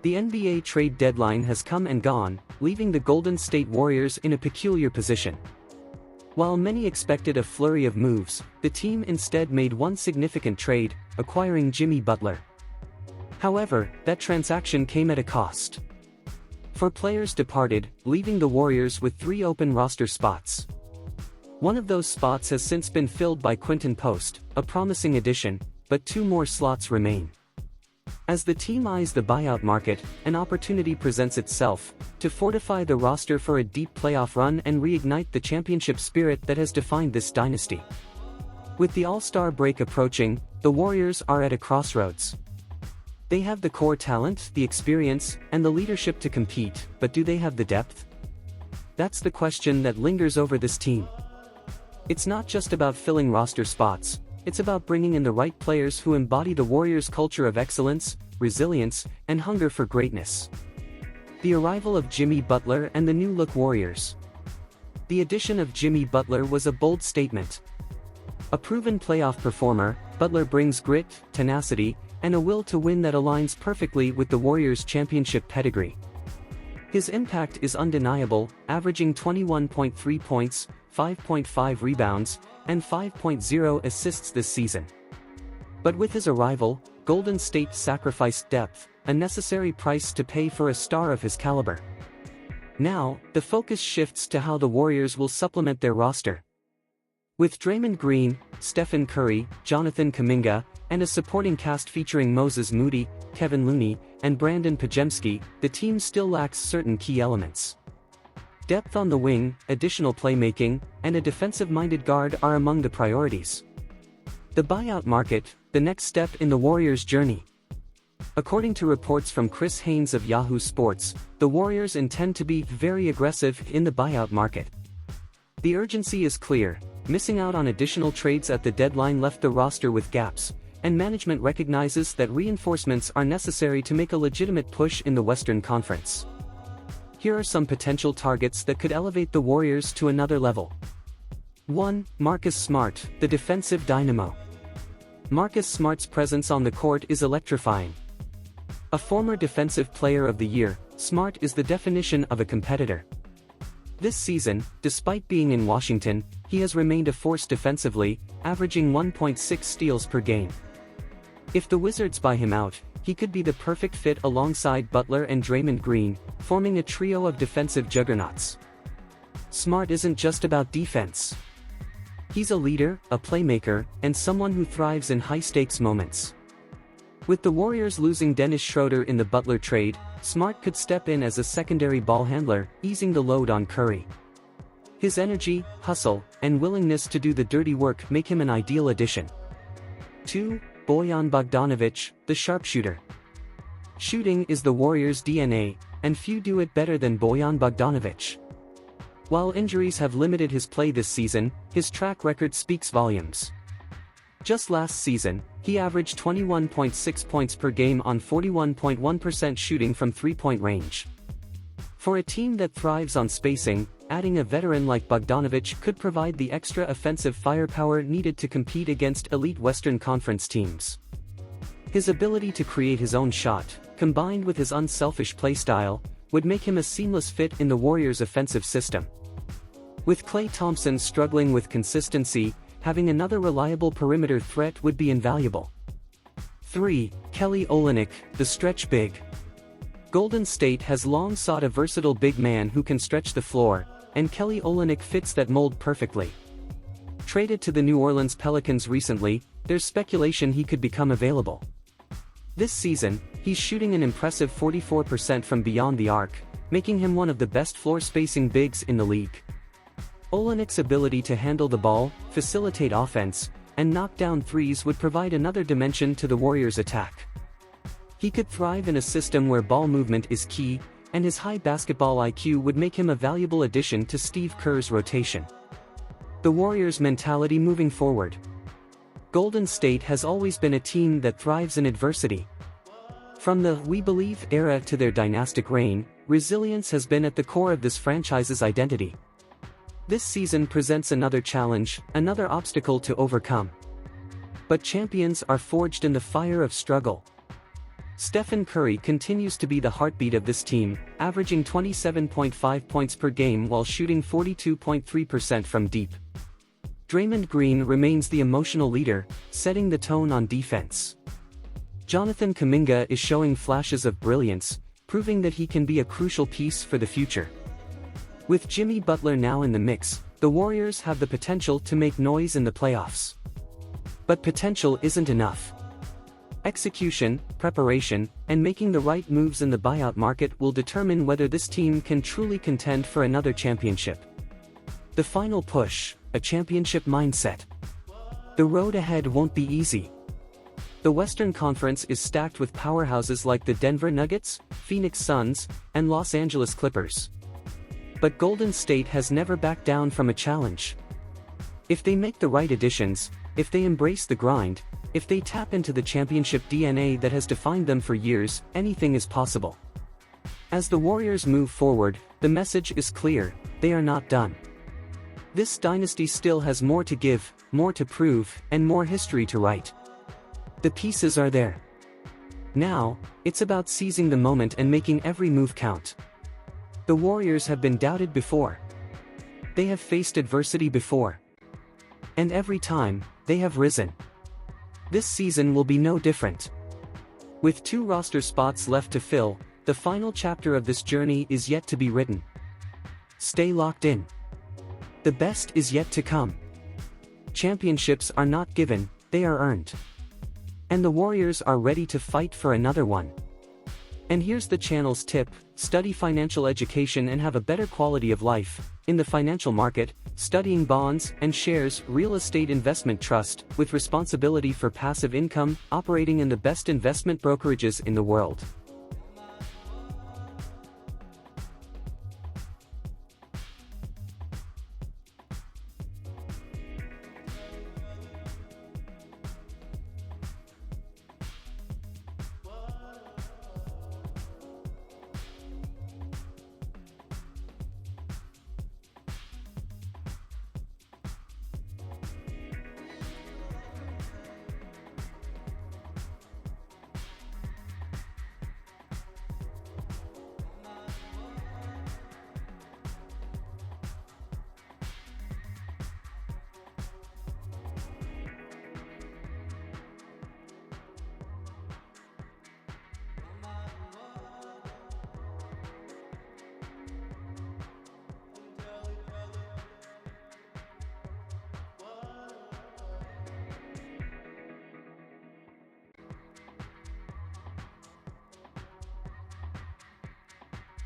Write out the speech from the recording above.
The NBA trade deadline has come and gone, leaving the Golden State Warriors in a peculiar position. While many expected a flurry of moves, the team instead made one significant trade, acquiring Jimmy Butler. However, that transaction came at a cost. 4 players departed, leaving the Warriors with 3 open roster spots. One of those spots has since been filled by Quinton Post, a promising addition, but 2 more slots remain. As the team eyes the buyout market, an opportunity presents itself to fortify the roster for a deep playoff run and reignite the championship spirit that has defined this dynasty. With the All-Star break approaching, the Warriors are at a crossroads. They have the core talent, the experience, and the leadership to compete, but do they have the depth? That's the question that lingers over this team. It's not just about filling roster spots, it's about bringing in the right players who embody the Warriors' culture of excellence, resilience, and hunger for greatness. The arrival of Jimmy Butler and the new-look Warriors. The addition of Jimmy Butler was a bold statement. A proven playoff performer, Butler brings grit, tenacity, and a will to win that aligns perfectly with the Warriors' championship pedigree. His impact is undeniable, averaging 21.3 points, 5.5 rebounds, and 5.0 assists this season. But with his arrival, Golden State sacrificed depth, a necessary price to pay for a star of his caliber. Now, the focus shifts to how the Warriors will supplement their roster. With Draymond Green, Stephen Curry, Jonathan Kuminga, and a supporting cast featuring Moses Moody, Kevin Looney, and Brandon Podziemski, the team still lacks certain key elements. Depth on the wing, additional playmaking, and a defensive-minded guard are among the priorities. The buyout market, the next step in the Warriors' journey. According to reports from Chris Haynes of Yahoo Sports, the Warriors intend to be very aggressive in the buyout market. The urgency is clear. Missing out on additional trades at the deadline left the roster with gaps, and management recognizes that reinforcements are necessary to make a legitimate push in the Western Conference. Here are some potential targets that could elevate the Warriors to another level. 1. Marcus Smart, the defensive dynamo. Marcus Smart's presence on the court is electrifying. A former Defensive Player of the Year, Smart is the definition of a competitor. This season, despite being in Washington, he has remained a force defensively, averaging 1.6 steals per game. If the Wizards buy him out, he could be the perfect fit alongside Butler and Draymond Green, forming a trio of defensive juggernauts. Smart isn't just about defense. He's a leader, a playmaker, and someone who thrives in high-stakes moments. With the Warriors losing Dennis Schroeder in the Butler trade, Smart could step in as a secondary ball handler, easing the load on Curry. His energy, hustle, and willingness to do the dirty work make him an ideal addition. 2. Bojan Bogdanovic, the sharpshooter. Shooting is the Warriors' DNA, and few do it better than Bojan Bogdanovic. While injuries have limited his play this season, his track record speaks volumes. Just last season, he averaged 21.6 points per game on 41.1% shooting from three-point range. For a team that thrives on spacing, adding a veteran like Bogdanovic could provide the extra offensive firepower needed to compete against elite Western Conference teams. His ability to create his own shot, combined with his unselfish play style, would make him a seamless fit in the Warriors' offensive system. With Klay Thompson struggling with consistency, having another reliable perimeter threat would be invaluable. 3. Kelly Olynyk, the stretch big. Golden State has long sought a versatile big man who can stretch the floor, and Kelly Olynyk fits that mold perfectly. Traded to the New Orleans Pelicans recently, there's speculation he could become available. This season, he's shooting an impressive 44% from beyond the arc, making him one of the best floor-spacing bigs in the league. Olynyk's ability to handle the ball, facilitate offense, and knock down threes would provide another dimension to the Warriors' attack. He could thrive in a system where ball movement is key, and his high basketball IQ would make him a valuable addition to Steve Kerr's rotation. The Warriors' mentality moving forward. Golden State has always been a team that thrives in adversity. From the "we believe" era to their dynastic reign, resilience has been at the core of this franchise's identity. This season presents another challenge, another obstacle to overcome. But champions are forged in the fire of struggle. Stephen Curry continues to be the heartbeat of this team, averaging 27.5 points per game while shooting 42.3% from deep. Draymond Green remains the emotional leader, setting the tone on defense. Jonathan Kuminga is showing flashes of brilliance, proving that he can be a crucial piece for the future. With Jimmy Butler now in the mix, the Warriors have the potential to make noise in the playoffs. But potential isn't enough. Execution, preparation, and making the right moves in the buyout market will determine whether this team can truly contend for another championship. The final push, a championship mindset. The road ahead won't be easy. The Western Conference is stacked with powerhouses like the Denver Nuggets, Phoenix Suns, and Los Angeles Clippers. But Golden State has never backed down from a challenge. If they make the right additions, if they embrace the grind, if they tap into the championship DNA that has defined them for years, anything is possible. As the Warriors move forward, the message is clear: they are not done. This dynasty still has more to give, more to prove, and more history to write. The pieces are there. Now, it's about seizing the moment and making every move count. The Warriors have been doubted before. They have faced adversity before. And every time, they have risen. This season will be no different. With 2 roster spots left to fill, the final chapter of this journey is yet to be written. Stay locked in. The best is yet to come. Championships are not given, they are earned. And the Warriors are ready to fight for another one. And here's the channel's tip: study financial education and have a better quality of life. In the financial market, studying bonds and shares, real estate investment trust, with responsibility for passive income, operating in the best investment brokerages in the world.